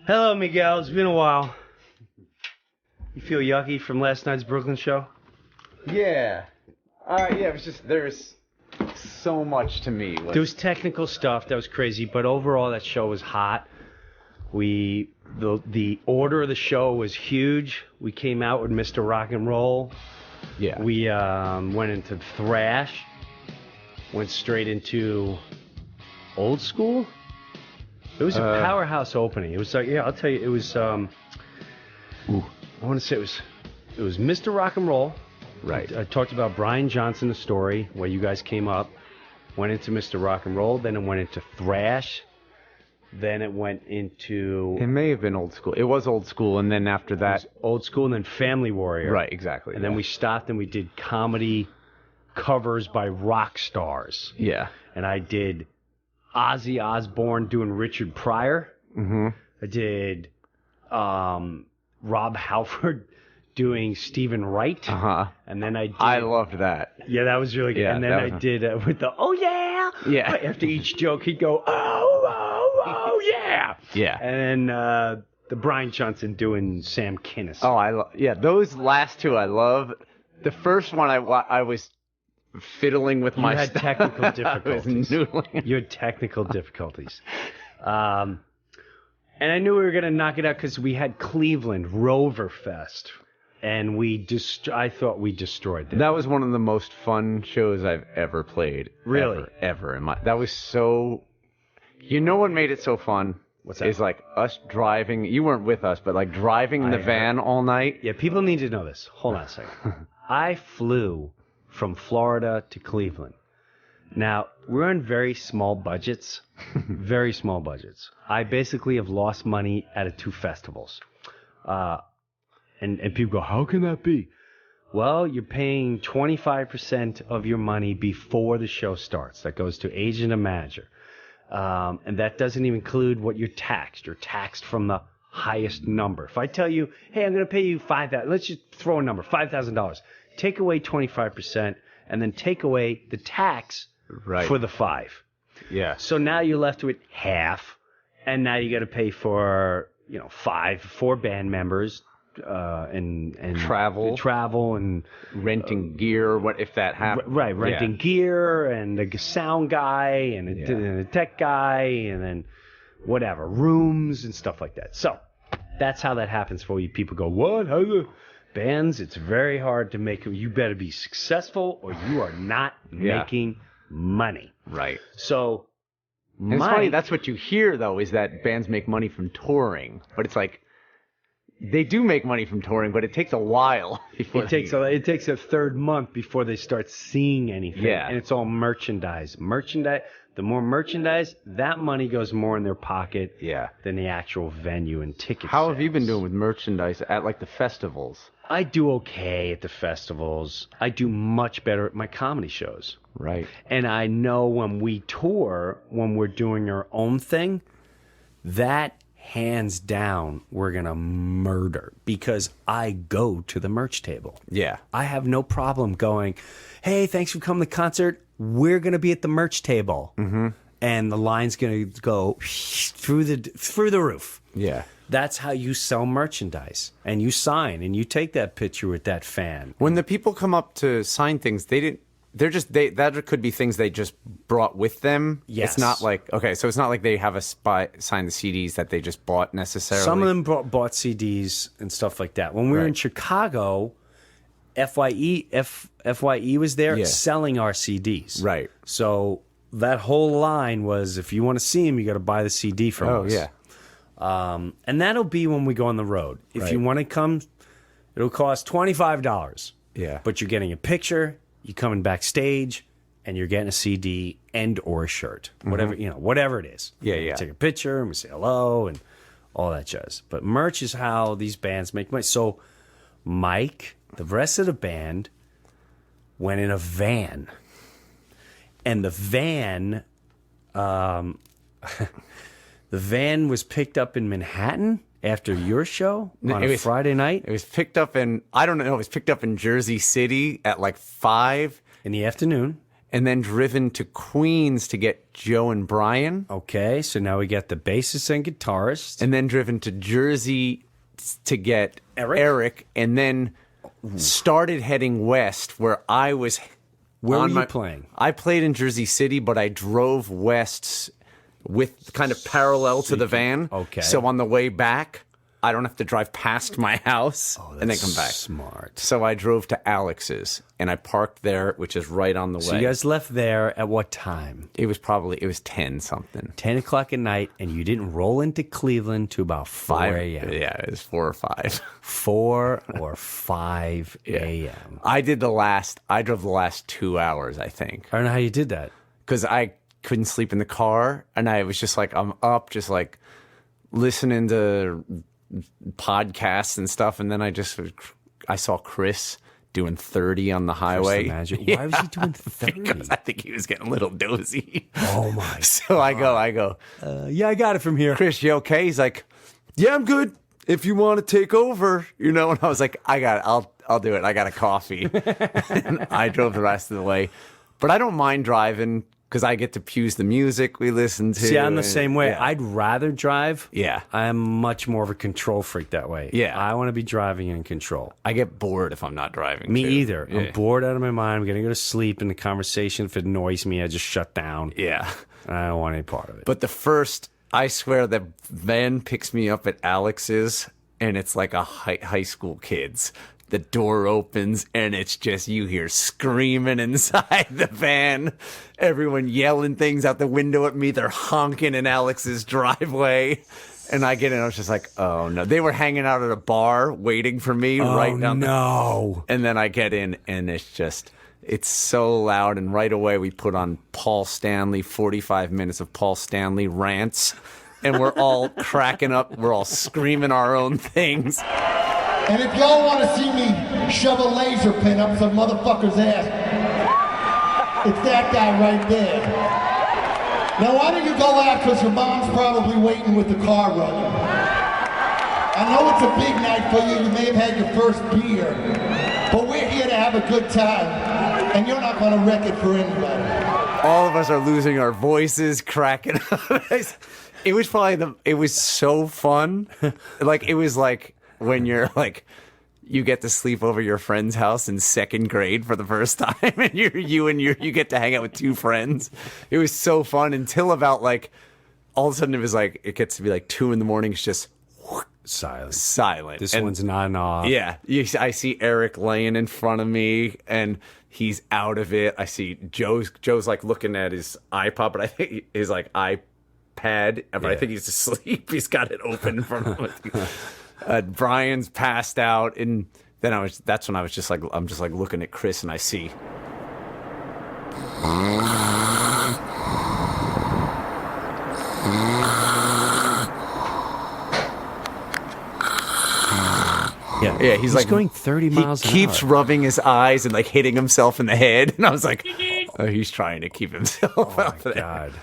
Hello, Miguel. It's been a while. You feel yucky from last night's Brooklyn show? Yeah. It was just, there's so much to me. There was technical stuff that was crazy, but overall that show was hot. The order of the show was huge. We came out with Mr. Rock and Roll. Yeah. We went into thrash. Went straight into old school. It was a powerhouse opening. It was like, I'll tell you, it was. I want to say it was Mr. Rock and Roll. Right. I talked about Brian Johnson, the story where you guys came up. Went into Mr. Rock and Roll. Then it went into thrash. Then it went into. It may have been old school. It was old school, and then after that, old school, and then Family Warrior. Right. Exactly. And then we stopped and we did comedy covers by rock stars. Yeah. And I did Ozzy Osbourne doing Richard Pryor. Mm-hmm. I did Rob Halford doing Stephen Wright. Uh-huh. And then I did... I loved that. Yeah, that was really good. Yeah, and then I did with the, oh, yeah! Yeah. After each joke, he'd go, oh, yeah! Yeah. And then the Brian Johnson doing Sam Kinison. Oh, those last two I love. The first one I was fiddling with my had stuff. technical difficulties. I was noodling. You had technical difficulties. And I knew we were going to knock it out because we had Cleveland Rover Fest. And I thought we destroyed them. That was one of the most fun shows I've ever played. Really? Ever. That was so... You know what made it so fun? What's that? Is like us driving... You weren't with us, but like driving in the van all night. Yeah, people need to know this. Hold on a second. I flew from Florida to Cleveland. Now, we're on very small budgets. Very small budgets. I basically have lost money at 2 festivals. And people go, how can that be? Well, you're paying 25% of your money before the show starts. That goes to agent and manager. And that doesn't even include what you're taxed. You're taxed from the highest number. If I tell you, hey, I'm going to pay you $5,000. Let's just throw a number, $5,000. Take away 25% and then take away the tax for the 5. Yeah. So now you're left with half, and now you got to pay for 4 band members, and travel and renting gear. What if that happens? Right, renting gear and a sound guy and a tech guy and then whatever rooms and stuff like that. So that's how that happens for you. People go, what? How the bands? It's very hard to make. You better be successful or you are not making money. Right. So. And it's funny, that's what you hear, though, is that bands make money from touring. But it's like, they do make money from touring, but it takes a while. It takes a third month before they start seeing anything. Yeah. And it's all merchandise. The more merchandise, that money goes more in their pocket than the actual venue and tickets. How have you been doing with merchandise at, like, the festivals? I do okay at the festivals. I do much better at my comedy shows. Right. And I know when we tour, when we're doing our own thing, that hands down we're going to murder because I go to the merch table. Yeah. I have no problem going, hey, thanks for coming to the concert. We're going to be at the merch table. Mm-hmm. And the line's going to go through the roof. Yeah. That's how you sell merchandise. And you sign and you take that picture with that fan. When the people come up to sign things, that could be things they just brought with them. Yes. It's not like, so it's not like they have sign the CDs that they just bought necessarily. Some of them bought CDs and stuff like that. When we were in Chicago, FYE was there selling our CDs. Right. So that whole line was, if you want to see them, you got to buy the CD from us. Oh, yeah. And that'll be when we go on the road. If you want to come, it'll cost $25. Yeah. But you're getting a picture, you're coming backstage, and you're getting a CD and or a shirt. Whatever, whatever it is. Yeah, yeah. Take a picture and we say hello and all that jazz. But merch is how these bands make money. So Mike, the rest of the band, went in a van. And the van was picked up in Manhattan after your show on a Friday night. It was picked up in, I don't know, it was picked up in Jersey City at like 5 in the afternoon. and then driven to Queens to get Joe and Brian. Okay, so now we get the bassist and guitarist. And then driven to Jersey to get Eric, and then started heading west where I was. Where were you playing? I played in Jersey City, but I drove west with kind of parallel to the van. Okay. So on the way back, I don't have to drive past my house and then come back. Smart. So I drove to Alex's and I parked there, which is right on the way. So you guys left there at what time? It was 10 something. 10 o'clock at night, and you didn't roll into Cleveland to about 4 a.m. Yeah, it was 4 or 5. 4 or 5 a.m. I drove the last 2 hours, I think. I don't know how you did that. Because I couldn't sleep in the car, and I was just like, I'm up, just like listening to podcasts and stuff, and then I saw Chris doing 30 on the highway. Why was he doing 30? Because I think he was getting a little dozy. Oh my! So I go. Yeah, I got it from here. Chris, you okay? He's like, yeah, I'm good. If you want to take over, And I was like, I got it. I'll do it. I got a coffee. And I drove the rest of the way, but I don't mind driving. Because I get to choose the music we listen to. See, I'm the same way. Yeah. I'd rather drive. Yeah. I'm much more of a control freak that way. Yeah. I want to be driving in control. I get bored if I'm not driving. Me either. Yeah. I'm bored out of my mind. I'm going to go to sleep in the conversation. If it annoys me, I just shut down. Yeah. I don't want any part of it. But I swear, the van picks me up at Alex's, and it's like a high school kids. The door opens, and it's just, you hear screaming inside the van. Everyone yelling things out the window at me. They're honking in Alex's driveway. And I get in, I was just like, oh, no. They were hanging out at a bar waiting for me right down no. And then I get in, and it's so loud. And right away, we put on Paul Stanley, 45 minutes of Paul Stanley rants. And we're all cracking up. We're all screaming our own things. And if y'all want to see me shove a laser pin up some motherfucker's ass, it's that guy right there. Now why don't you go out, because your mom's probably waiting with the car running. I know it's a big night for you, you may have had your first beer, but we're here to have a good time, and you're not going to wreck it for anybody. All of us are losing our voices, cracking up. It was so fun. It was like, when you're like, you get to sleep over your friend's house in second grade for the first time, and you get to hang out with two friends. It was so fun until about all of a sudden it gets to be 2 a.m. It's just silent. This one's not off. Yeah, I see Eric laying in front of me, and he's out of it. I see Joe's looking at his iPod, but I think his iPad, but I think he's asleep. He's got it open in front of him. Brian's passed out, and then that's when I was just I'm just looking at Chris, and I see. Yeah, he's going 30 miles an hour. He keeps rubbing his eyes and hitting himself in the head, and I was like, oh, he's trying to keep himself out there. God.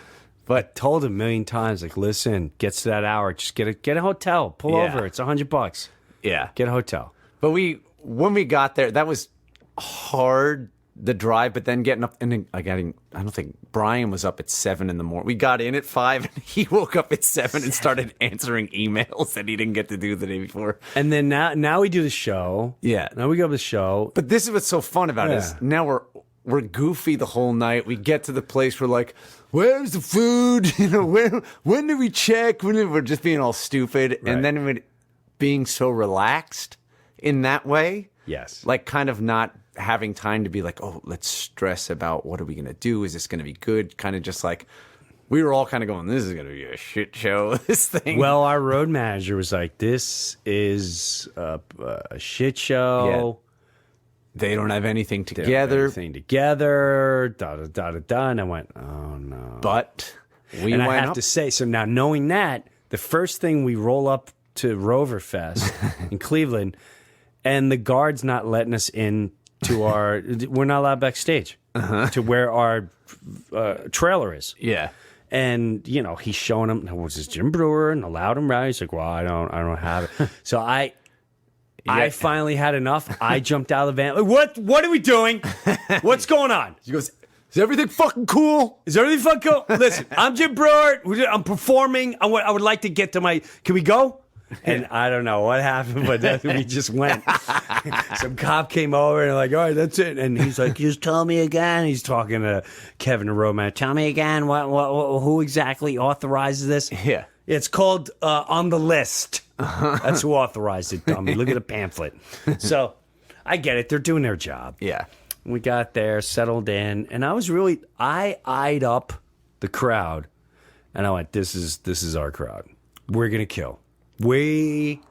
But told him a million times, listen, gets to that hour, just get a hotel, pull over, it's $100. Yeah, get a hotel. But when we got there, that was hard, the drive. But then getting up, and I don't think Brian was up at 7 in the morning. We got in at 5, and he woke up at 7 and started answering emails that he didn't get to do the day before. And then now we do the show. Yeah, now we go to the show. But this is what's so fun about it is now we're goofy the whole night. We get to the place, we're like, where's the food? When do we check? We're just being all stupid. Right. And then being so relaxed in that way. Yes. Kind of not having time to be oh, let's stress about what are we going to do? Is this going to be good? Kind of just we were all kind of going, this is going to be a shit show, this thing. Well, our road manager was like, this is a shit show. Yeah. They don't have anything together. And I went, oh no. But I have to say, so now knowing that, the first thing we roll up to Roverfest in Cleveland, and the guard's not letting us in to we're not allowed backstage to where our trailer is. Yeah. And, he's showing him, was this Jim Breuer? And allowed him right. He's like, well, I don't have it. So I finally had enough. I jumped out of the van. What are we doing? What's going on? He goes, Is everything fucking cool? Is everything fucking cool? Listen, I'm Jim Breuer. I'm performing. I would like to get to my. Can we go? And I don't know what happened, but we just went. Some cop came over and like, all right, that's it. And he's like, just tell me again. He's talking to Kevin the Roman. Tell me again, who exactly authorizes this? Yeah. It's called On the List. That's who authorized it, dummy. Look at the pamphlet. So I get it. They're doing their job. Yeah. We got there, settled in, and I eyed up the crowd, and I went, this is our crowd. We're going to kill. We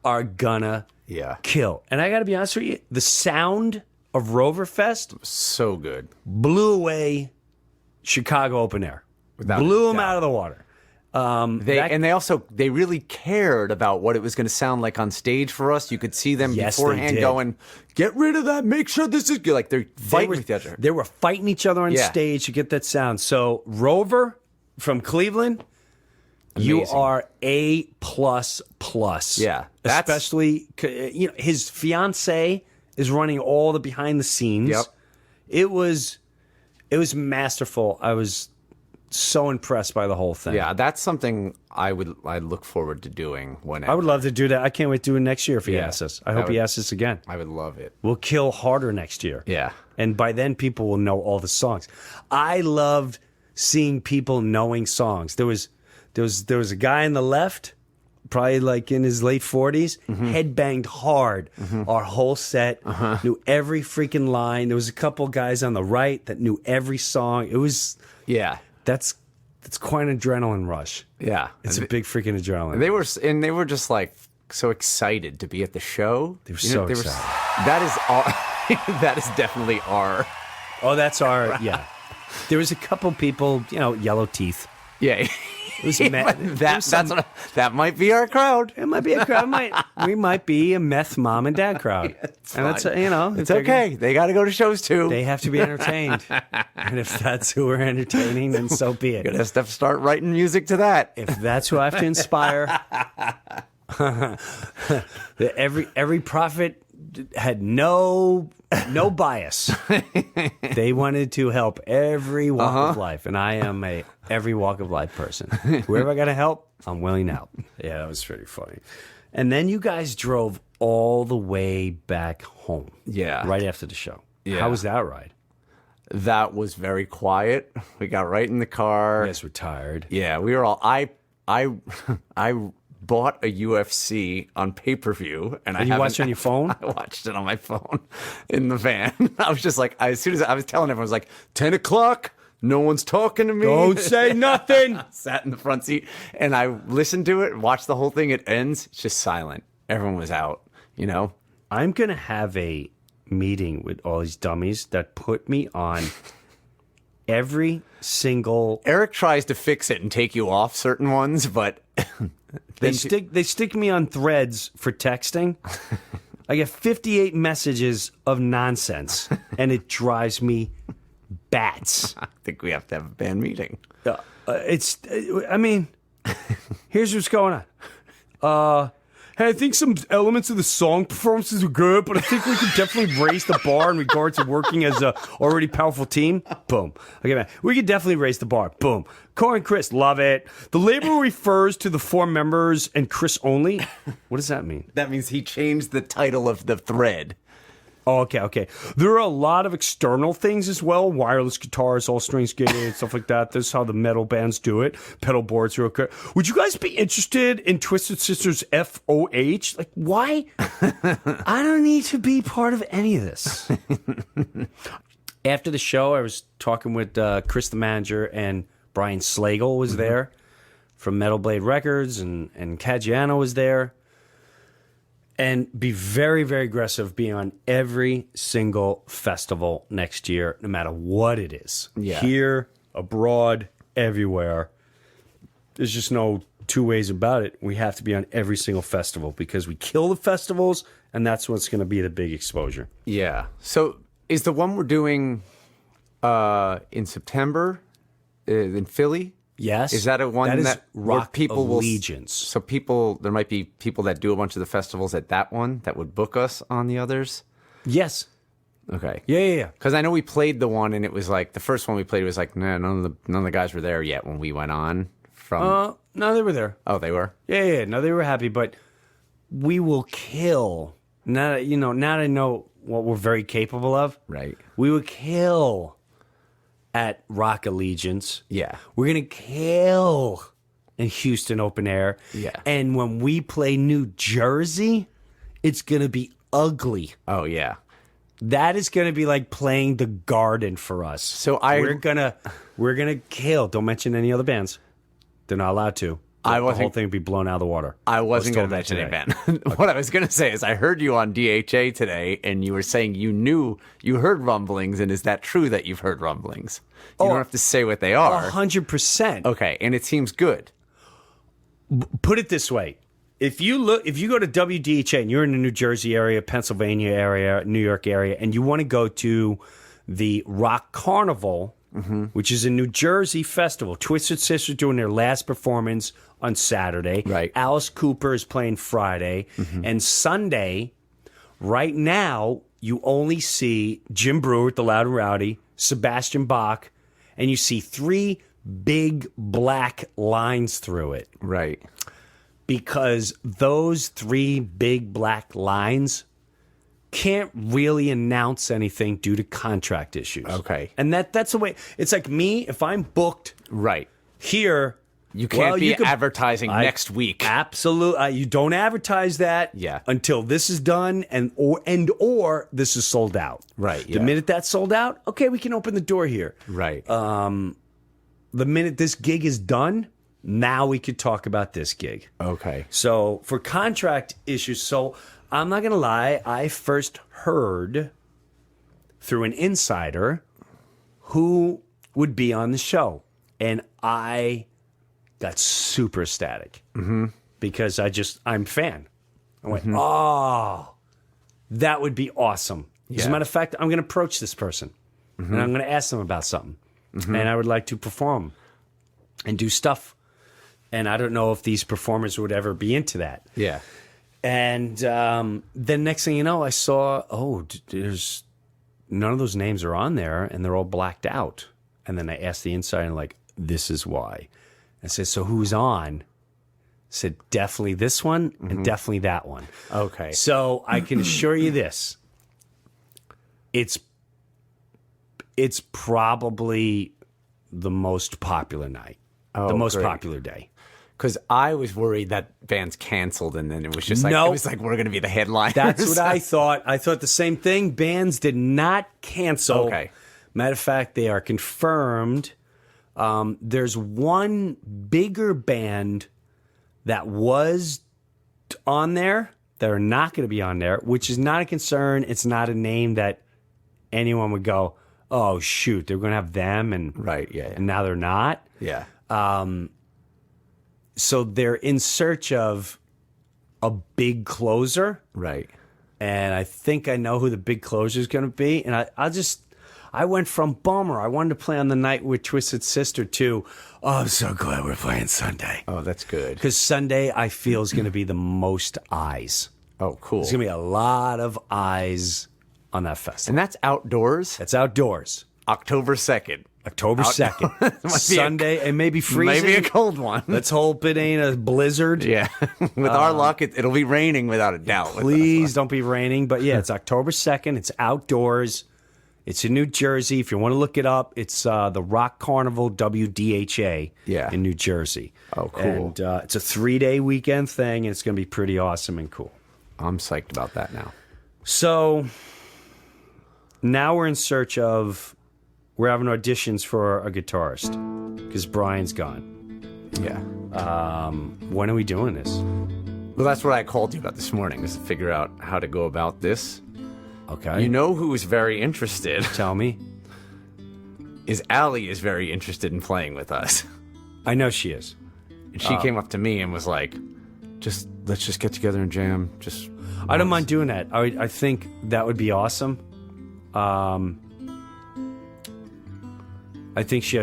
are gonna kill. And I got to be honest with you, the sound of Roverfest so good. Blew away Chicago Open Air. Blew them out of the water. They really cared about what it was going to sound like on stage for us. You could see them beforehand going, get rid of that, make sure this is good. Like they're fighting with each other. They were fighting each other on stage to get that sound. So Rover from Cleveland, amazing. You are A++. Yeah. Especially, his fiance is running all the behind the scenes. Yep. It was masterful. I was so impressed by the whole thing. Yeah, that's something I look forward to doing whenever. I would love to do that. I can't wait to do it next year if he asks us. I hope he asks us again. I would love it. We'll kill harder next year. Yeah. And by then people will know all the songs. I loved seeing people knowing songs. There was a guy on the left, probably like in his late 40s, headbanged hard our whole set, knew every freaking line. There was a couple guys on the right that knew every song. It was that's quite an adrenaline rush. Yeah. It's a big freaking adrenaline. They were just like so excited to be at the show. They were so excited. That is all that is definitely our. Oh, that's our There was a couple people, yellow teeth. Yeah. It was that might be our crowd. It might be a crowd. We might be a meth mom and dad crowd. And that's it's okay. They got to go to shows too. They have to be entertained. And if that's who we're entertaining, then so be it. You're gonna have to start writing music to that. If that's who I have to inspire. Every prophet had no bias. They wanted to help every walk of life, and I am a every walk of life person. Whoever I got to help, I'm willing to help. Yeah, that was pretty funny. And then you guys drove all the way back home. Yeah, right after the show. Yeah, how was that ride? That was very quiet. We got right in the car. You guys were tired. Yeah, we were all. I bought a UFC on pay-per-view, and you watched it on your phone? I watched it on my phone in the van. I was just like, as soon as I was telling everyone, I was like, 10 o'clock, no one's talking to me. Don't say nothing. Sat in the front seat, and I listened to it, watched the whole thing. It ends, it's just silent. Everyone was out, I'm going to have a meeting with all these dummies that put me on every single... Eric tries to fix it and take you off certain ones, but... They stick me on threads for texting. I get 58 messages of nonsense, and it drives me bats. I think we have to have a band meeting. Here's what's going on. Hey, I think some elements of the song performances are good, but I think we could definitely raise the bar in regards to working as a already powerful team. Boom. Okay, man. We could definitely raise the bar. Boom. Corey and Chris, love it. The label refers to the 4 members and Chris only. What does that mean? That means he changed the title of the thread. Oh, okay. There are a lot of external things as well. Wireless guitars, all strings gated, stuff like that. This is how the metal bands do it. Pedal boards are okay. Would you guys be interested in Twisted Sister's FOH? Like, why? I don't need to be part of any of this. After the show, I was talking with Chris, the manager, and Brian Slagle was there from Metal Blade Records, and Caggiano was there. And be very, very aggressive, be on every single festival next year, no matter what it is. Yeah. Here, abroad, everywhere. There's just no two ways about it. We have to be on every single festival because we kill the festivals, and that's what's going to be the big exposure. Yeah. So is the one we're doing in September in Philly? Yes. Is that a one that Rock people Allegiance? So there might be people that do a bunch of the festivals at that one that would book us on the others? Yes. Okay. Yeah. Because I know we played the one, and it was like the first one we played was like none of the guys were there yet when we went on. From No, they were there. oh, they were. Yeah. No, they were happy, but we will kill. Now that I know what we're very capable of. Right. We would kill at Rock Allegiance. Yeah. We're gonna kill in Houston Open Air. Yeah. And when we play New Jersey, it's gonna be ugly. Oh yeah. That is gonna be like playing the Garden for us. So we're gonna kill. Don't mention any other bands. They're not allowed to. The whole thing would be blown out of the water. I wasn't going to mention it, Ben. What I was going to say is I heard you on DHA today, and you were saying you heard rumblings, and is that true that you've heard rumblings? You don't have to say what they are. 100%. Okay, and it seems good. Put it this way. If you go to WDHA and you're in the New Jersey area, Pennsylvania area, New York area, and you want to go to the Rock Carnival, which is a New Jersey festival. Twisted Sister doing their last performance on Saturday. Right. Alice Cooper is playing Friday. And Sunday, right now, you only see Jim Breuer at the Loud and Rowdy, Sebastian Bach, and you see 3 big black lines through it. Right. Because those 3 big black lines can't really announce anything due to contract issues. Okay. And that's the way. It's like me, if I'm booked Right. here. You can't be advertising next week. Absolutely. You don't advertise that until this is done or this is sold out. Right. The minute that's sold out, okay, we can open the door here. Right. The minute this gig is done, now we could talk about this gig. Okay. So for contract issues, I'm not going to lie, I first heard through an insider who would be on the show. And I got super ecstatic because I'm a fan. I went, oh, that would be awesome. As a matter of fact, I'm going to approach this person and I'm going to ask them about something. And I would like to perform and do stuff. And I don't know if these performers would ever be into that. Yeah. And then next thing you know, I saw, there's none of those names are on there and they're all blacked out. And then I asked the insider, like, this is why. I said, so who's on? I said, definitely this one and definitely that one. Okay. So I can assure you this. It's probably the most popular night. The most popular day. Because I was worried that bands canceled, and then it was just like, it was like, we're going to be the headliners. That's what I thought. I thought the same thing. Bands did not cancel. Okay. Matter of fact, they are confirmed. There's one bigger band that was on there that are not going to be on there, which is not a concern. It's not a name that anyone would go, oh, shoot, they're going to have them. And, and now they're not. Yeah. So they're in search of a big closer. Right. And I think I know who the big closer is going to be. And I went from bummer. I wanted to play on the night with Twisted Sister to, I'm so glad we're playing Sunday. Oh, that's good. Because Sunday, I feel, is going to be the most eyes. Oh, cool. There's going to be a lot of eyes on that festival. And that's outdoors? That's outdoors. October 2nd. October 2nd. Sunday, and maybe freezing. Maybe a cold one. Let's hope it ain't a blizzard. Yeah. With our luck, it'll be raining without a doubt. Please don't be raining. But yeah, it's October 2nd. It's outdoors. It's in New Jersey. If you want to look it up, it's the Rock Carnival WDHA in New Jersey. Oh, cool. And it's a 3-day weekend thing, and it's going to be pretty awesome and cool. I'm psyched about that now. So now we're in search of... We're having auditions for a guitarist because Brian's gone. Yeah. When are we doing this? Well, that's what I called you about this morning, is to figure out how to go about this. Okay. You know who is very interested? Tell me. Is Allie is very interested in playing with us. I know she is. And she came up to me and was like, let's just get together and jam. I don't mind doing that. I think that would be awesome. I think she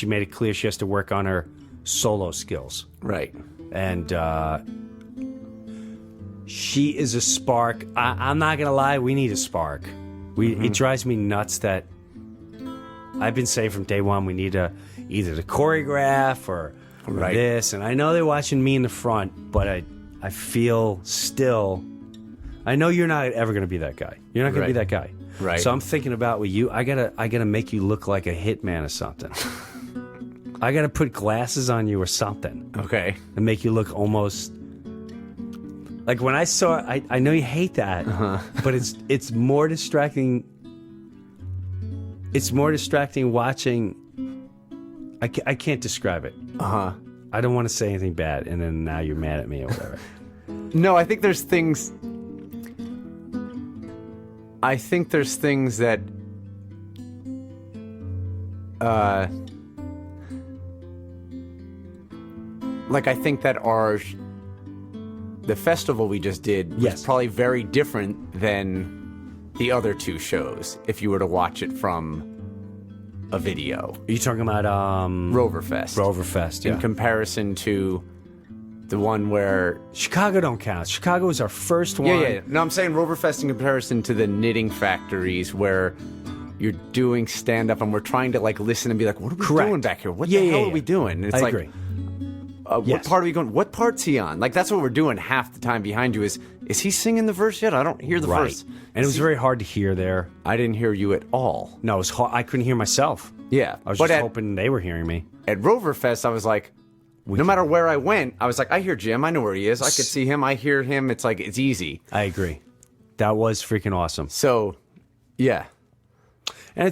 made it clear she has to work on her solo skills. Right. And she is a spark. I'm not going to lie, we need a spark. It drives me nuts that I've been saying from day one we need either to choreograph or this, and I know they're watching me in the front, but I feel still. I know you're not ever going to be that guy. You're not going to be that guy. Right. So I'm thinking about with you. I gotta make you look like a hitman or something. I gotta put glasses on you or something. Okay. And make you look almost like when I saw. I know you hate that, but it's more distracting. It's more distracting watching. I can't describe it. I don't want to say anything bad, and then now you're mad at me or whatever. No, I think there's things. That. Like I think that the festival we just did was probably very different than the other two shows if you were to watch it from a video. Are you talking about Roverfest? Roverfest, yeah. In comparison to the one where Chicago don't count. Chicago was our first one. Yeah. No, I'm saying Roverfest in comparison to the knitting factories where you're doing stand-up and we're trying to like listen and be like, what are we doing back here? What the hell are we doing? And it's I agree. What part are we going? What part's he on? Like that's what we're doing half the time behind you is he singing the verse yet? I don't hear the verse. And it was very hard to hear there. I didn't hear you at all. No, it was hard. I couldn't hear myself. Yeah. I was just hoping they were hearing me. At Roverfest, I was like, no matter where I went, I was like, I hear Jim. I know where he is. I could see him. I hear him. It's like, it's easy. I agree. That was freaking awesome. So, yeah. And I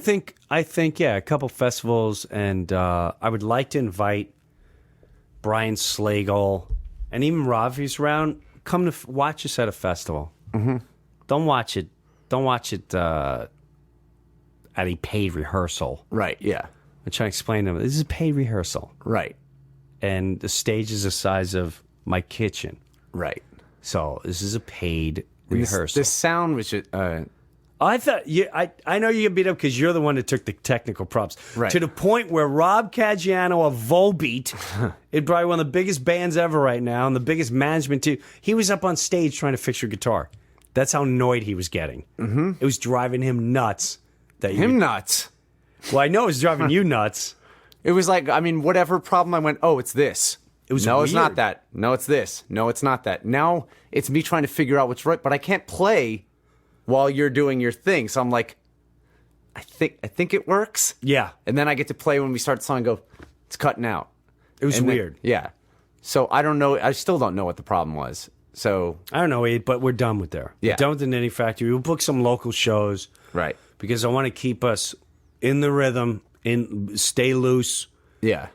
think, yeah, a couple festivals, and I would like to invite Brian Slagle and even Rob, if he's around, come to watch us at a festival. Mm-hmm. Don't watch it at a paid rehearsal. Right, yeah. I'm trying to explain to them, this is a paid rehearsal. Right. And the stage is the size of my kitchen. Right. So this is a paid rehearsal. The sound was just... I thought I know you get beat up because you're the one that took the technical props. Right. To the point where Rob Caggiano of Volbeat, it's probably one of the biggest bands ever right now and the biggest management too. He was up on stage trying to fix your guitar. That's how annoyed he was getting. Mm-hmm. It was driving him nuts. Nuts? Well, I know it was driving you nuts. It was like, I mean, whatever problem I went, oh, it's this. It was no, weird. It's not that. No, it's this. No, it's not that. Now it's me trying to figure out what's right, but I can't play while you're doing your thing. So I'm like, I think it works. Yeah. And then I get to play when we start the song and go, it's cutting out. It was weird. Yeah. So I don't know. I still don't know what the problem was. So I don't know, but we're done with there. Yeah. We're done with the Knitting Factory. We'll book some local shows. Right. Because I want to keep us in the rhythm, stay loose. Yeah.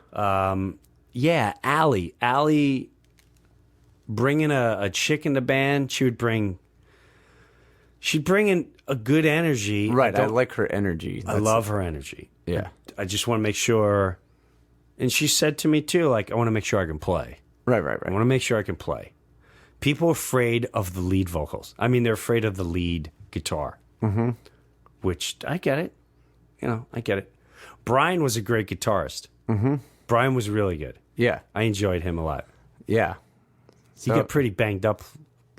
Yeah, Allie bringing a chick in the band, she'd bring in a good energy. Right, I like her energy. I love her energy. Yeah. I just want to make sure, and she said to me too, like, I want to make sure I can play. Right. I want to make sure I can play. People are afraid of the lead vocals. I mean, they're afraid of the lead guitar. Mm-hmm. Which, I get it. I get it. Brian was a great guitarist. Mm-hmm. Brian was really good. Yeah. I enjoyed him a lot. Yeah. He got pretty banged up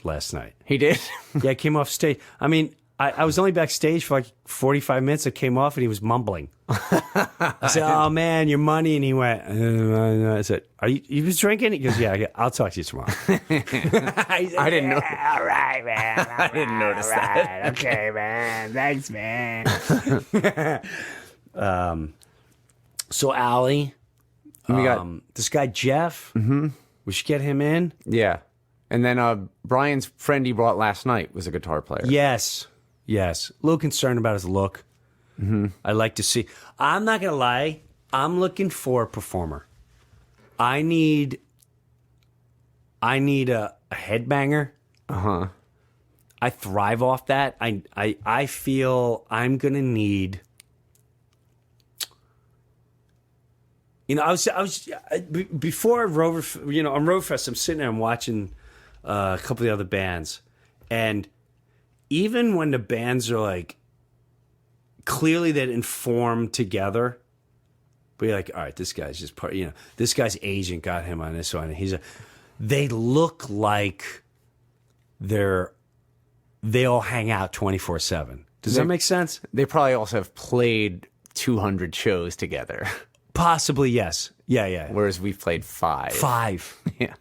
last night. He did? Yeah, I came off stage. I mean, I was only backstage for like 45 minutes. I came off and he was mumbling. I said, oh, man, your money. And he went, I said, you was drinking? He goes, yeah, I'll talk to you tomorrow. I didn't know. All right, man. I didn't notice that. Okay, man. Thanks, man. So, Allie, we got this guy, Jeff, we should get him in. Yeah. And then Brian's friend he brought last night was a guitar player. Yes. A little concerned about his look. Mm-hmm. I like to see. I'm not going to lie. I'm looking for a performer. I need a headbanger. Uh-huh. I thrive off that. I feel I'm going to need... I was before Rover, on Roverfest, I'm sitting there, I'm watching a couple of the other bands, and even when the bands are like clearly that inform together, but you're like, all right, this guy's just part, this guy's agent got him on this one, and they look like they all hang out 24/7. Does that make sense? They probably also have played 200 shows together. Possibly, yes. Yeah. Whereas we've played 5. 5. Yeah.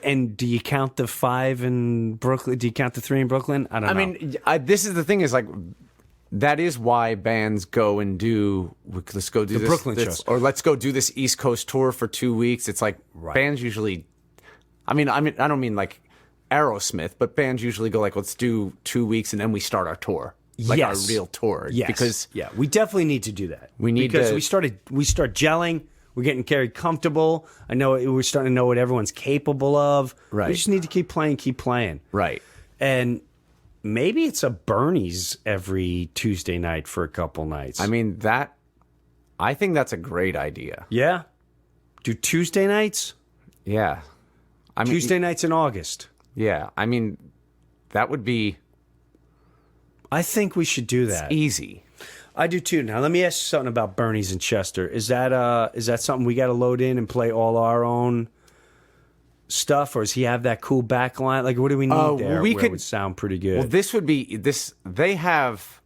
And do you count the 5 in Brooklyn? Do you count the 3 in Brooklyn? I don't know. I mean, this is the thing is like, that is why bands go and do, let's go do the Brooklyn shows. Or let's go do this East Coast tour for 2 weeks. It's like bands usually, I don't mean like Aerosmith, but bands usually go like, let's do 2 weeks and then we start our tour. Like our real tour. Yes. Because we definitely need to do that. We need because to, we start gelling. We're getting very comfortable. I know we're starting to know what everyone's capable of. Right. We just need to keep playing. Right. And maybe it's a Bernie's every Tuesday night for a couple nights. I mean, I think that's a great idea. Yeah. Do Tuesday nights? Yeah. I mean, Tuesday nights in August. Yeah. I mean, that would be. I think we should do that. It's easy. I do too. Now let me ask you something about Bernie's in Chester. Is that something we got to load in and play all our own stuff, or does he have that cool back line? Like, what do we need there? It would sound pretty good. Well, this would be this. They have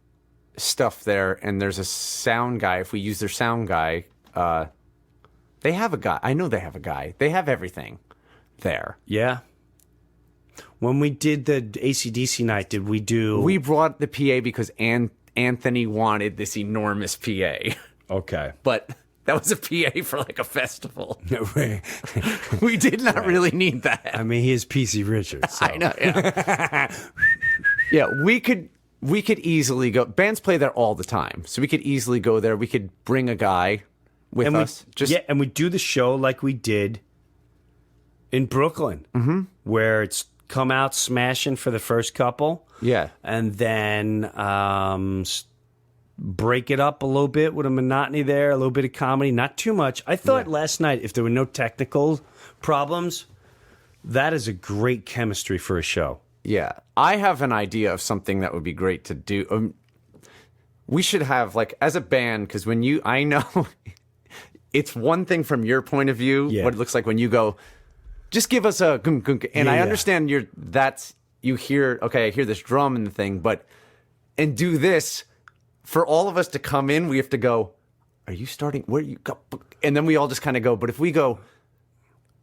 stuff there, and there's a sound guy. If we use their sound guy, they have a guy. I know they have a guy. They have everything there. Yeah. When we did the AC/DC night, did we do? We brought the PA because Anthony wanted this enormous PA. Okay. But that was a PA for like a festival. We did not really need that. I mean, he is PC Richard. So. I know. Yeah. Yeah, we could easily go. Bands play there all the time, so we could easily go there. We could bring a guy with us. And we do the show like we did in Brooklyn, where it's come out smashing for the first couple. Yeah. And then break it up a little bit with a monotony there, a little bit of comedy, not too much. I thought last night, if there were no technical problems, that is a great chemistry for a show. Yeah. I have an idea of something that would be great to do. We should have, like, as a band, because I know it's one thing from your point of view, what it looks like when you go, just give us a gung, gung, and I understand you hear, okay, I hear this drum and the thing, and do this, for all of us to come in, we have to go, are you starting, where you go? And then we all just kind of go, but if we go,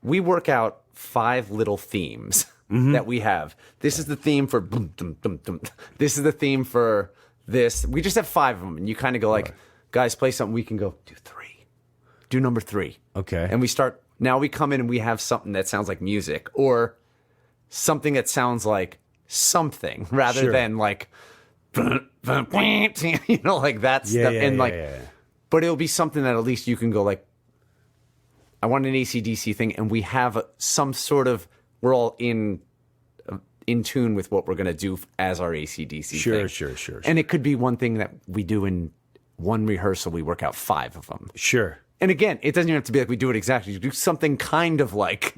we work out 5 little themes that we have. This is the theme for boom, dum, dum, dum. This is the theme for this. We just have 5 of them, and you kind of go like, guys, play something. We can go, do 3. Do number 3. Okay. And we start, now we come in and we have something that sounds like music, or something that sounds like something, rather than like, like that stuff. But it'll be something that at least you can go like, I want an AC/DC thing, and we have some sort of, we're all in tune with what we're going to do as our AC/DC thing. Sure. And it could be one thing that we do in one rehearsal, we work out 5 of them. Sure. And again, it doesn't even have to be like we do it exactly. You do something kind of like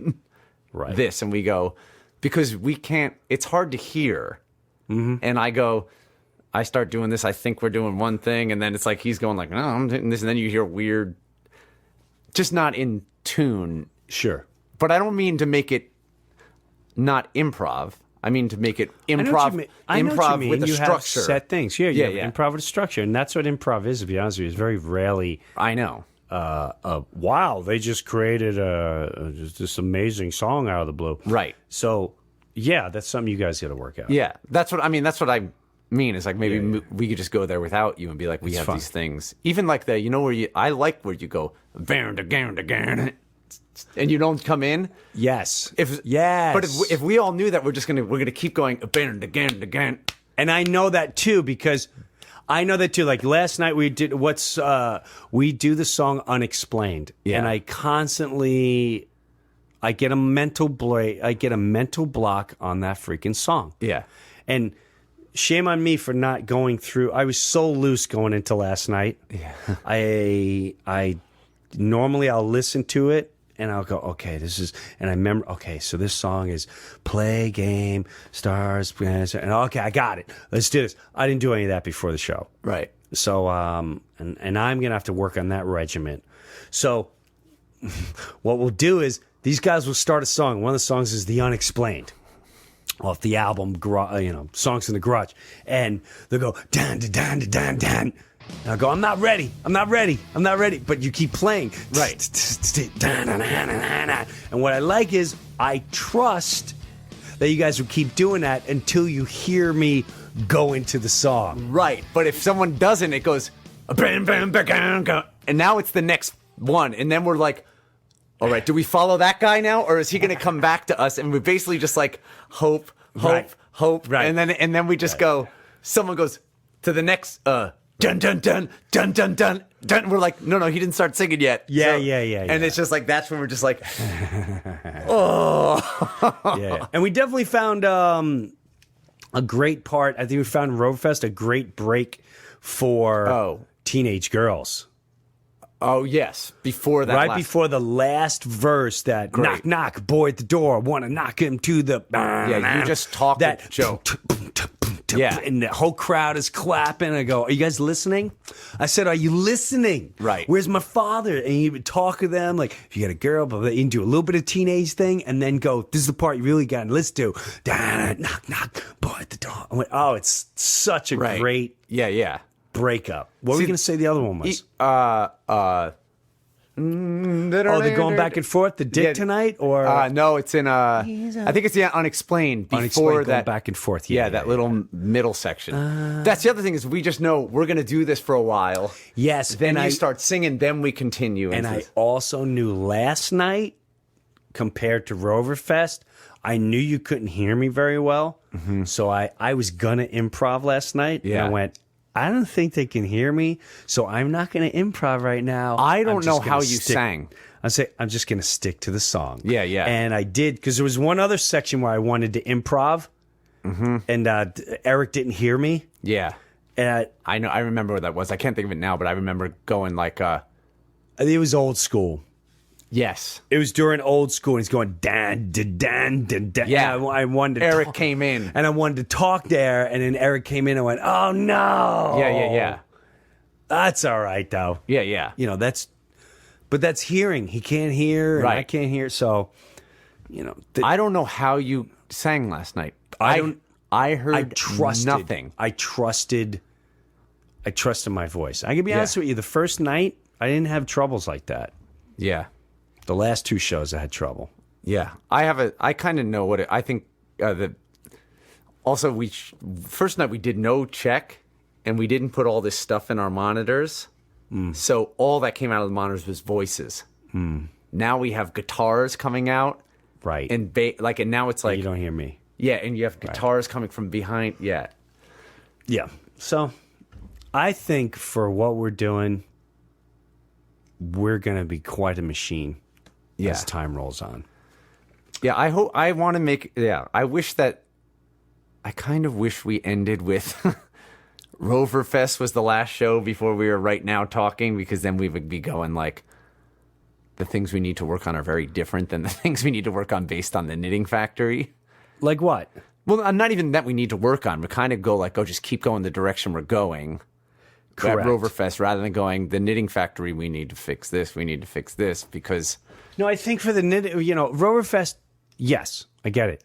this, and we go, because we can't, it's hard to hear. And I start doing this, I think we're doing one thing, and then it's like he's going like, no, I'm doing this, and then you hear weird, just not in tune. Sure. But I don't mean to make it not improv. I mean to make it improv. Improv with a you structure. Have set things. Yeah. Improv with a structure, and that's what improv is. To be honest with you, it's very rarely. I know. Wow, they just created this amazing song out of the blue. Right. So, yeah, that's something you guys got to work out. Yeah, that's what I mean. That's what I mean. Is like maybe we could just go there without you and be like, we have these things. Even like the, I like where you go, and you don't come in. Yes. Yes. But if we all knew that, we're gonna keep going again. And I know that too, because I know that too. Like last night we did we do the song Unexplained. Yeah. And I get a mental block on that freaking song. Yeah. And shame on me for not going through. I was so loose going into last night. Yeah. I normally I'll listen to it and I'll go, okay, this is, and I remember, okay, so this song is play game, stars, and okay, I got it. Let's do this. I didn't do any of that before the show. Right. So, and I'm going to have to work on that regiment. So what we'll do is these guys will start a song. One of the songs is The Unexplained. off the album, Songs in the Garage, and they'll go dan dan dan dan dan. And I go, I'm not ready. But you keep playing, Right. And what I like is I trust that you guys will keep doing that until you hear me go into the song. Right. But if someone doesn't, it goes, bam, bam, bam, bam, bam, and now it's the next one. And then we're like, all right, do we follow that guy now? Or is he going to come back to us? And we basically just like hope. Right. And then we just go, someone goes to the next, dun, dun, dun, dun, dun, dun, dun. We're like, no, he didn't start singing yet. Yeah. And it's just like, that's when we're just like, yeah. And we definitely found a great part. I think we found Roverfest a great break for teenage girls. Oh, yes. Before that. Before the last verse that knock, knock, boy at the door, want to knock him to the. Yeah, you just talk that Joe. Yeah. And the whole crowd is clapping. I go, are you guys listening? I said, are you listening? Right. Where's my father? And you would talk to them like, if you got a girl, but you can do a little bit of teenage thing and then go, this is the part you really got to listen to. Knock, knock, boy at the door. I went, oh, it's such a great breakup. What were you going to say the other one was? They're going back and forth, the dick tonight? Or no, it's in, I think it's Unexplained. Before that. Going back and forth. That little middle section. That's the other thing is we just know we're going to do this for a while. Yes. Then you start singing, then we continue. And I also knew last night, compared to Roverfest, I knew you couldn't hear me very well. Mm-hmm. So I was going to improv last night. Yeah. And I went, I don't think they can hear me, so I'm not going to improv right now. I don't know how you sang. I'm just going to stick to the song. Yeah. And I did, because there was one other section where I wanted to improv, and Eric didn't hear me. Yeah. And I know. I remember what that was. I can't think of it now, but I remember going like... it was old school. Yes. It was during old school, and he's going, dan, dan, dan, dan, dan. Yeah. I wanted to Eric talk, came in. and I wanted to talk there, and then Eric came in and went, oh, no. Yeah. That's all right, though. Yeah. But that's hearing. He can't hear, and I can't hear, so, I don't know how you sang last night. I heard nothing. I trusted my voice. I can be honest with you, the first night, I didn't have troubles like that. Yeah. The last two shows, I had trouble. Yeah, I kind of know what I think. Also, first night we did no check, and we didn't put all this stuff in our monitors. So all that came out of the monitors was voices. Now we have guitars coming out, right? And and now it's like you don't hear me. Yeah, and you have guitars coming from behind. Yeah. So, I think for what we're doing, we're going to be quite a machine as time rolls on. Yeah, I want to make... Yeah, I kind of wish we ended with Roverfest was the last show before we were right now talking, because then we would be going like, the things we need to work on are very different than the things we need to work on based on the Knitting Factory. Like what? Well, not even that we need to work on. We kind of go like, just keep going the direction we're going. Correct. At Roverfest, rather than going, the Knitting Factory, we need to fix this, because... No, I think for the Roverfest, yes, I get it.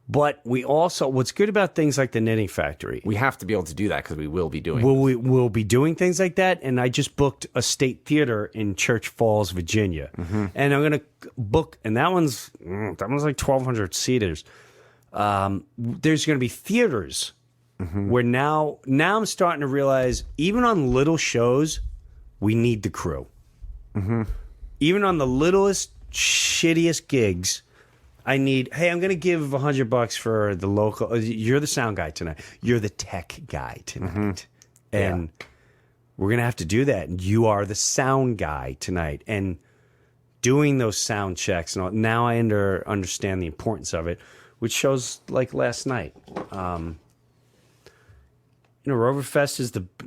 But we also, what's good about things like the Knitting Factory... We have to be able to do that, because we will be doing... We'll be doing things like that, and I just booked a state theater in Church Falls, Virginia. Mm-hmm. And I'm going to book, and that one's like 1,200 seaters. There's going to be theaters... Mm-hmm. Where now I'm starting to realize, even on little shows, we need the crew. Mm-hmm. Even on the littlest, shittiest gigs, I need, hey, I'm going to give $100 for the local. You're the sound guy tonight. You're the tech guy tonight. Mm-hmm. And we're going to have to do that. And you are the sound guy tonight. And doing those sound checks, and all, now I understand the importance of it, which shows like last night. Roverfest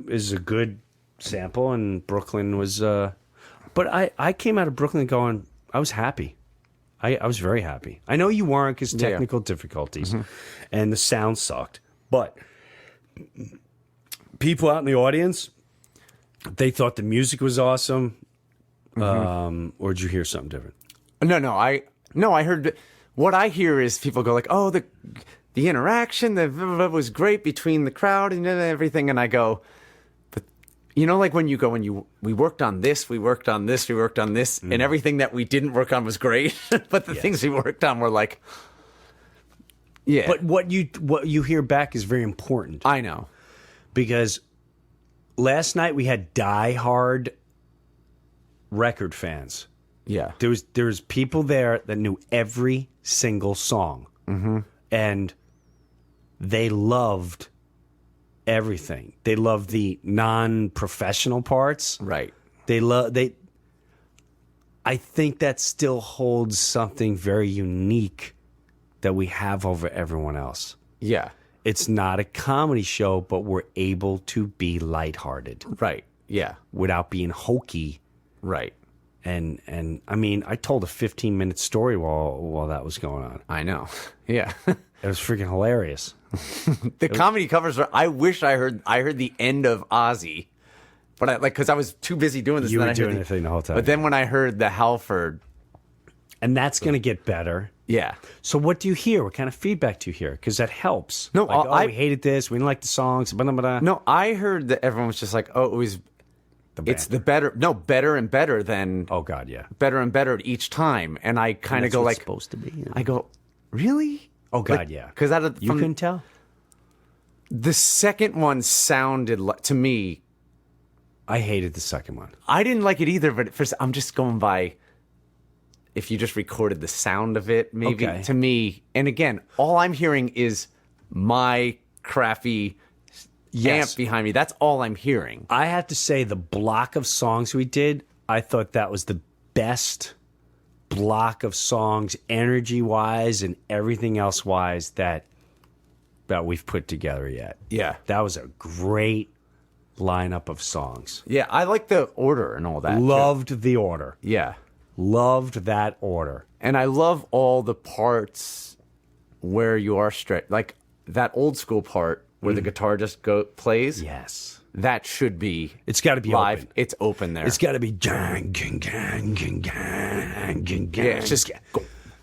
is a good sample, and Brooklyn was. But I came out of Brooklyn going, I was happy. I was very happy. I know you weren't, because technical difficulties, and the sound sucked. But people out in the audience, they thought the music was awesome. Or did you hear something different? No. I heard. What I hear is people go like, "Oh, the interaction that was great between the crowd and everything. And I go, but you know, like when you go and we worked on this, we worked on this, we worked on this, and everything that we didn't work on was great, but the things we worked on were like, yeah. But what you hear back is very important. I know, because last night we had diehard record fans. Yeah, there was people there that knew every single song, and they loved everything. They loved the non-professional parts. right. I think that still holds something very unique that we have over everyone else. Yeah, It's not a comedy show, but we're able to be lighthearted right. Yeah, without being hokey. right. And I mean, I told a 15-minute story while that was going on. I know. Yeah. It was freaking hilarious. The comedy covers are. I wish I heard the end of Ozzy, but because I was too busy doing this. You and were then I heard doing the thing the whole time. But then when I heard the Halford, And that's going to get better. yeah, So what do you hear? What kind of feedback do you hear? Because that helps. No, like, we hated this. We didn't like the songs. Blah, blah, blah. no, I heard that everyone was just like, oh, it was. It's the better and better than Oh God, yeah. better and better each time, and I kind of That's go what like, it's supposed to be. Yeah. I go, really? Oh God, Like, yeah. Because You couldn't tell. the second one sounded to me. I hated the second one. I didn't like it either, but at first I'm just going by if you just recorded the sound of it, maybe Okay. to me. And again, all I'm hearing is my crappy amp behind me. That's all I'm hearing. I have to say, the block of songs we did, I thought that was the best block of songs, energy-wise and everything else-wise, that we've put together yet. Yeah. That was a great lineup of songs. Yeah, I like the order and all that. too. Loved the order. Yeah. Loved that order. And I love all the parts where you are straight. Like that old school part where the guitar just plays. Yes. That should be It's got to be live. open. It's open there. It's got to be gang, gang, gang, gang, gang, gang, gang. yeah, it's just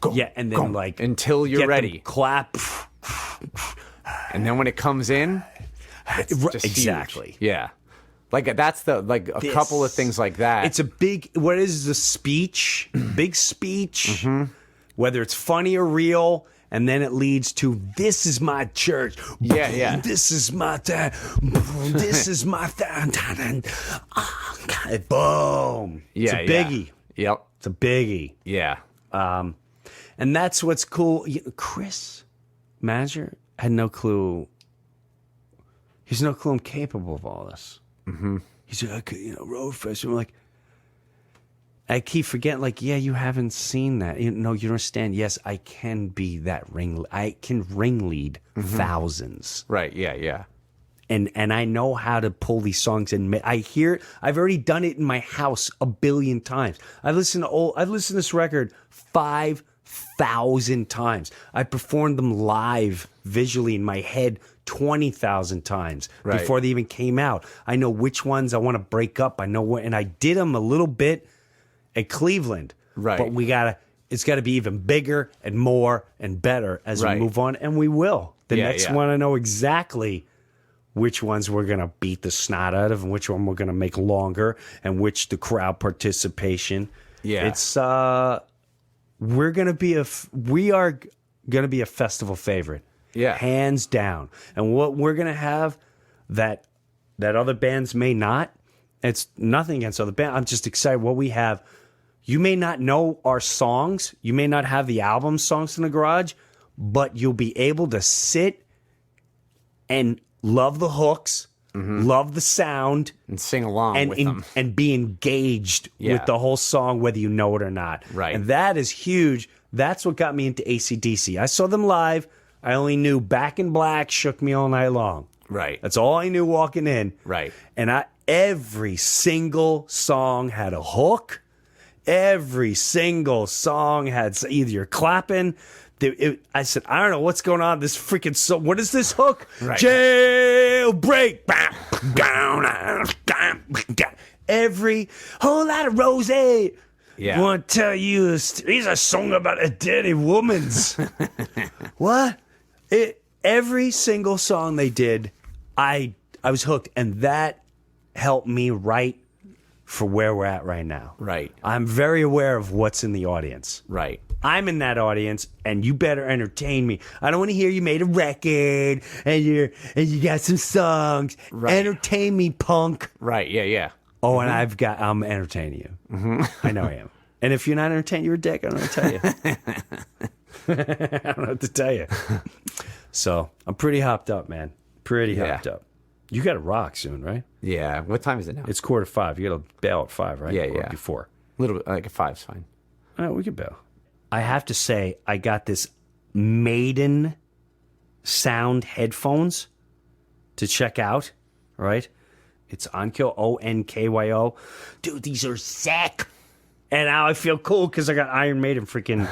go, yeah, and then like until you're get them ready. clap. And then when it comes in, it's just Exactly. huge. Yeah. Like that's a couple of things like that. It's a big. What is the speech? Big speech. Whether it's funny or real. And then it leads to, this is my church. Yeah, yeah. This is my dad. This is my boom. It's a biggie. Yeah. Yep. It's a biggie. Yeah. And that's what's cool. Chris, manager, had no clue. He's no clue I'm capable of all this. Mm-hmm. He's like, road festival. I'm like, I keep forgetting, like, yeah, you haven't seen that. You don't understand. Yes, I can be that I can ring lead thousands. Right. Yeah. Yeah. And I know how to pull these songs and I've already done it in my house 1 billion times. I've listened to this record 5,000 times. I performed them live visually in my head 20,000 times before they even came out. I know which ones I want to break up. I know what, and I did them a little bit at Cleveland. Right. But it's got to be even bigger and more and better as we move on, and we will. The next one, I know exactly which ones we're going to beat the snot out of and which one we're going to make longer and which the crowd participation. Yeah. It's we are going to be a festival favorite. Yeah. Hands down. And what we're going to have that other bands may not, it's nothing against other bands. I'm just excited what we have. You may not know our songs. You may not have the album songs in the garage, but you'll be able to sit and love the hooks, love the sound, And sing along with them. and be engaged with the whole song, whether you know it or not. Right. And that is huge. That's what got me into AC/DC. I saw them live. I only knew Back in Black shook me all night long. Right. That's all I knew walking in. Right. And every single song had a hook. Every single song had either you're clapping. I said, I don't know what's going on. This freaking song. What is this hook? Right. Jailbreak. Every whole lot of rose. Yeah. Want to tell you, he's a song about a dirty woman's. What? Every single song they did, I was hooked, and that helped me write for where we're at right now. Right. I'm very aware of what's in the audience. Right. I'm in that audience, and you better entertain me. I don't want to hear you made a record and you got some songs. Right. Entertain me, punk. Right. Yeah. Yeah. Oh, and I'm entertaining you. I know I am. And if you're not entertained, you're a dick. I don't know what to tell you. I don't know what to tell you. So I'm pretty hopped up, man. Pretty hopped up. You got to rock soon, right? Yeah. What time is it now? It's 4:45. You got to bail at 5, right? Yeah, Or yeah. Before. A little bit, like a 5's fine. All right, we can bail. I have to say, I got this Maiden sound headphones to check out, right? It's Onkyo, Onkyo. Dude, these are sick. And now I feel cool because I got Iron Maiden freaking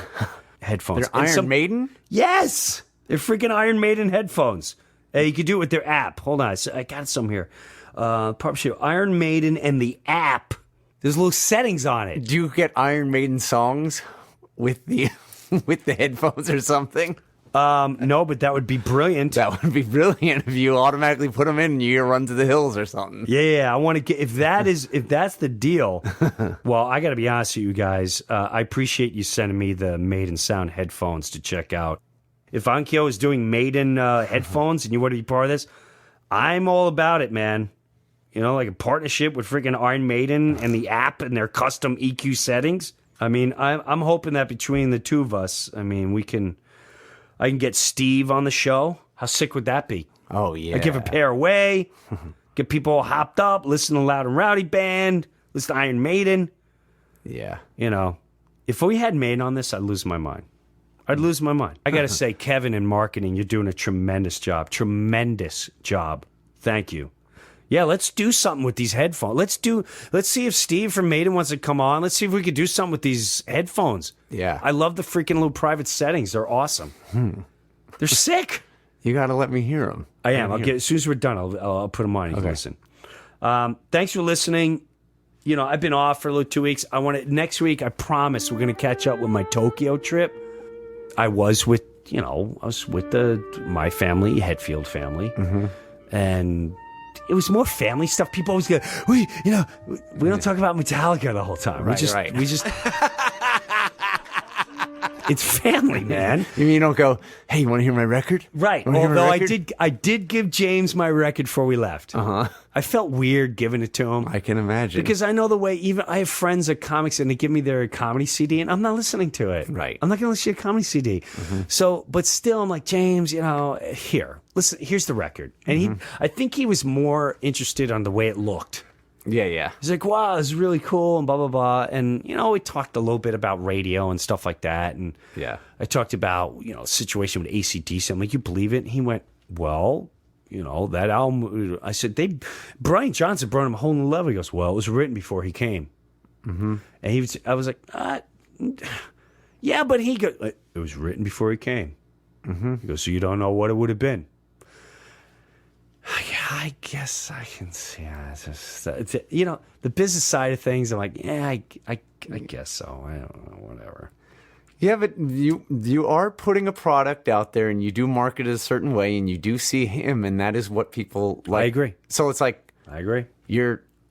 headphones. They're Iron Maiden? Yes! They're freaking Iron Maiden headphones. You could do it with their app. Hold on, I got some here. Partnership, Iron Maiden and the app. There's little settings on it. Do you get Iron Maiden songs with the with the headphones or something? No, but that would be brilliant. That would be brilliant if you automatically put them in and you run to the hills or something. Yeah, I want to get if that's the deal. Well, I got to be honest with you guys. I appreciate you sending me the Maiden Sound headphones to check out. If Onkyo is doing Maiden headphones and you want to be part of this, I'm all about it, man. You know, like a partnership with freaking Iron Maiden and the app and their custom EQ settings. I mean, I'm hoping that between the two of us, I mean, I can get Steve on the show. How sick would that be? Oh, yeah. I give a pair away, get people all hopped up, listen to Loud and Rowdy Band, listen to Iron Maiden. Yeah. You know, if we had Maiden on this, I'd lose my mind. I got to say, Kevin in marketing, you're doing a tremendous job. Tremendous job. Thank you. Yeah, let's do something with these headphones. Let's see if Steve from Maiden wants to come on. Let's see if we could do something with these headphones. Yeah. I love the freaking little private settings. They're awesome. They're sick. You got to let me hear them. I am. As soon as we're done, I'll put them on. You can listen. Thanks for listening. You know, I've been off for 2 weeks. Next week, I promise we're going to catch up with my Tokyo trip. I was with my family, Hetfield family, and it was more family stuff. People always go, we don't talk about Metallica the whole time. We just it's family, man. You mean you don't go, hey, you want to hear my record? Right. Although I did give James my record before we left. I felt weird giving it to him. I can imagine. Because I know the way, even I have friends at comics and they give me their comedy CD and I'm not listening to it. Right. I'm not going to listen to a comedy CD. So, but still, I'm like, James, here, listen, here's the record. And I think he was more interested on the way it looked. Yeah. He's like, wow, this is really cool and blah, blah, blah. And, we talked a little bit about radio and stuff like that. And I talked about, situation with AC/DC. I'm like, you believe it? And he went, well, that album. I said, Brian Johnson brought him a whole new level. He goes, well, it was written before he came. And I was like, yeah, but he goes, it was written before he came. He goes, so you don't know what it would have been. I guess I can see. The business side of things. I'm like, yeah, I guess so. I don't know, whatever. Yeah, but you are putting a product out there, and you do market it a certain way, and you do see him, and that is what people like. I agree. So it's like I agree.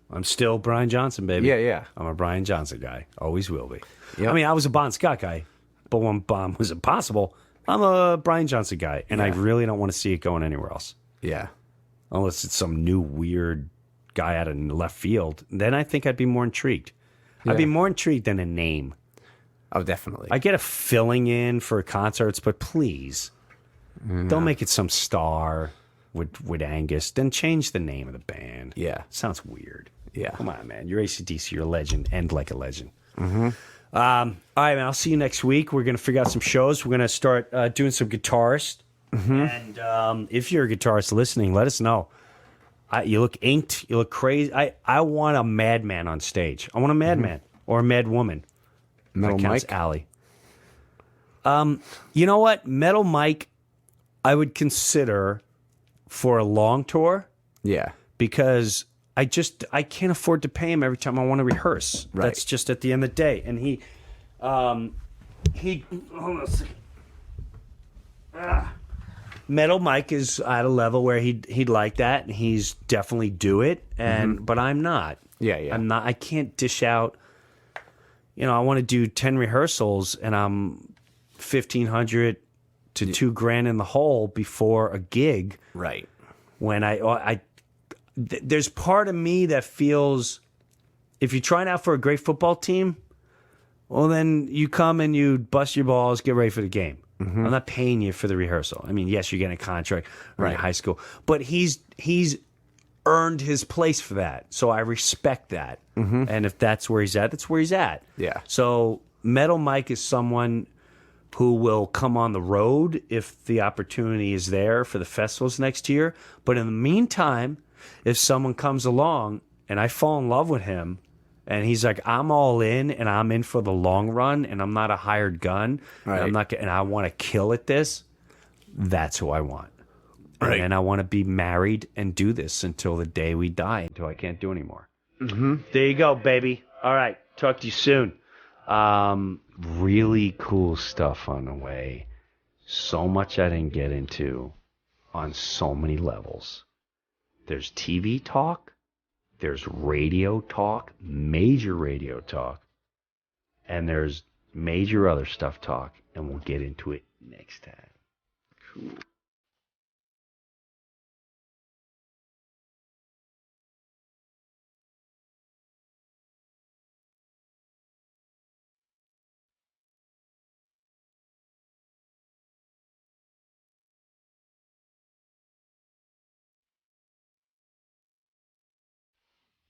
I'm still Brian Johnson, baby. Yeah. I'm a Brian Johnson guy. Always will be. Yep. I mean, I was a Bon Scott guy, but when Bon was impossible, I'm a Brian Johnson guy, and I really don't want to see it going anywhere else. Yeah. Unless it's some new weird guy out of left field, then I think I'd be more intrigued. I'd be more intrigued than a name. Oh, definitely. I get a filling in for concerts, but please don't make it some star with Angus. Then change the name of the band. Yeah. Sounds weird. Yeah. Come on, man. You're AC/DC. You're a legend. End like a legend. All right, man. I'll see you next week. We're going to figure out some shows. We're going to start doing some guitarists. And if you're a guitarist listening, let us know. You look inked. You look crazy. I want a madman on stage. I want a madman or a mad woman. Metal Mike? Alley. You know what? Metal Mike, I would consider for a long tour. Yeah. Because I can't afford to pay him every time I want to rehearse. Right. That's just at the end of the day. And he hold on a second. Metal Mike is at a level where he'd like that, and he's definitely do it. And but I'm not. Yeah, yeah. I'm not. I can't dish out. I want to do 10 rehearsals, and I'm $1,500 to $2,000 in the hole before a gig. Right. When there's part of me that feels, if you're trying out for a great football team, well, then you come and you bust your balls, get ready for the game. I'm not paying you for the rehearsal. I mean, yes, you're getting a contract in high school, but he's earned his place for that. So I respect that. And if that's where he's at, that's where he's at. Yeah. So Metal Mike is someone who will come on the road if the opportunity is there for the festivals next year. But in the meantime, if someone comes along and I fall in love with him, and he's like, I'm all in, and I'm in for the long run, and I'm not a hired gun, and I want to kill at this. That's who I want, and I want to be married and do this until the day we die, until I can't do anymore. There you go, baby. All right, talk to you soon. Really cool stuff on the way. So much I didn't get into on so many levels. There's TV talk. There's radio talk, major radio talk, and there's major other stuff talk, and we'll get into it next time. Cool.